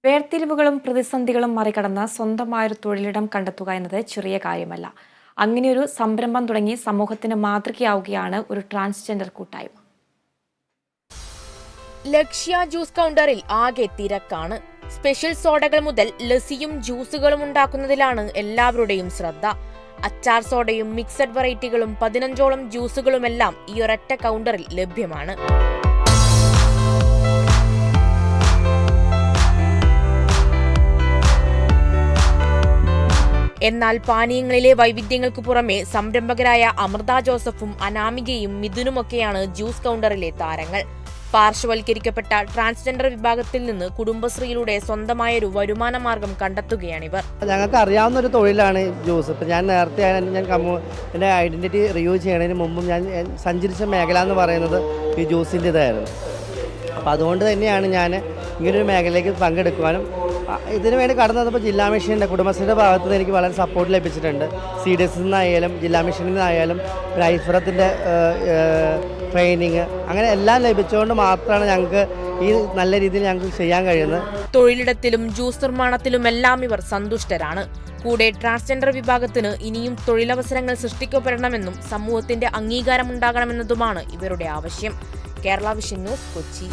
വേർതിരിവുകളും പ്രതിസന്ധികളും മറികടന്ന് സ്വന്തമായൊരു തൊഴിലിടം കണ്ടെത്തുക എന്നത് ചെറിയ കാര്യമല്ല. അങ്ങനെയൊരു സംരംഭം തുടങ്ങി സമൂഹത്തിന് മാതൃകയാവുകയാണ് ഒരു ട്രാൻസ്ജെൻഡർ കൂട്ടായ്മ. ലക്ഷ്യ ജ്യൂസ് കൗണ്ടറിൽ ആകെ തിരക്കാണ്. സ്പെഷ്യൽ സോഡകൾ മുതൽ ലസ്സിയും ജ്യൂസുകളും ഉണ്ടാക്കുന്നതിലാണ് എല്ലാവരുടെയും ശ്രദ്ധ. അച്ചാർ സോഡയും മിക്സഡ് വെറൈറ്റികളും 15ഓളം ജ്യൂസുകളുമെല്ലാം ഈ ഒരൊറ്റ കൗണ്ടറിൽ ലഭ്യമാണ്. എന്നാൽ പാനീയങ്ങളിലെ വൈവിധ്യങ്ങൾക്ക് പുറമെ സംരംഭകരായ അമൃത ജോസഫും അനാമികയും മിഥുനുമൊക്കെയാണ് ജ്യൂസ് കൗണ്ടറിലെ താരങ്ങൾ. പാർശ്വവൽക്കരിക്കപ്പെട്ട ട്രാൻസ്ജെൻഡർ വിഭാഗത്തിൽ നിന്ന് കുടുംബശ്രീയിലൂടെ സ്വന്തമായൊരു വരുമാന മാർഗം കണ്ടെത്തുകയാണിവർ. ഞങ്ങൾക്ക് അറിയാവുന്ന ഒരു തൊഴിലാണ് ജ്യൂസ്. ഇപ്പം ഞാൻ നേരത്തെ എൻ്റെ ഐഡൻറ്റിറ്റി റിവ്യൂ ചെയ്യുന്നതിന് മുമ്പും ഞാൻ സഞ്ചരിച്ച മേഖല എന്ന് പറയുന്നത് ഈ ജ്യൂസിൻ്റെതായിരുന്നു. അപ്പോൾ അതുകൊണ്ട് തന്നെയാണ് ഞാൻ ഇങ്ങനൊരു മേഖലയിലേക്ക് പങ്കെടുക്കുവാനും ഇതിനു വേണ്ടി കടന്നു വന്നപ്പോൾ ജില്ലാ മിഷൻ്റെ കുടുംബശ്രീയുടെ ഭാഗത്ത് നിന്ന് എനിക്ക് വളരെ സപ്പോർട്ട് ലഭിച്ചിട്ടുണ്ട്. CDS നിന്നായാലും ജില്ലാ മിഷനിൽ നിന്നായാലും ഐഫറത്തിൻ്റെ ട്രെയിനിങ് അങ്ങനെ എല്ലാം ലഭിച്ചുകൊണ്ട് മാത്രമാണ് ഞങ്ങൾക്ക് ഈ നല്ല രീതിയിൽ ഞങ്ങൾക്ക് ചെയ്യാൻ കഴിയുന്നത്. തൊഴിലിടത്തിലും ജ്യൂസ് നിർമ്മാണത്തിലുമെല്ലാം ഇവർ സന്തുഷ്ടരാണ്. കൂടെ ട്രാൻസ്ജെൻഡർ വിഭാഗത്തിന് ഇനിയും തൊഴിലവസരങ്ങൾ സൃഷ്ടിക്കപ്പെടണമെന്നും സമൂഹത്തിന്റെ അംഗീകാരം ഉണ്ടാകണമെന്നതുമാണ് ഇവരുടെ ആവശ്യം. Kerala vision news, Kochi.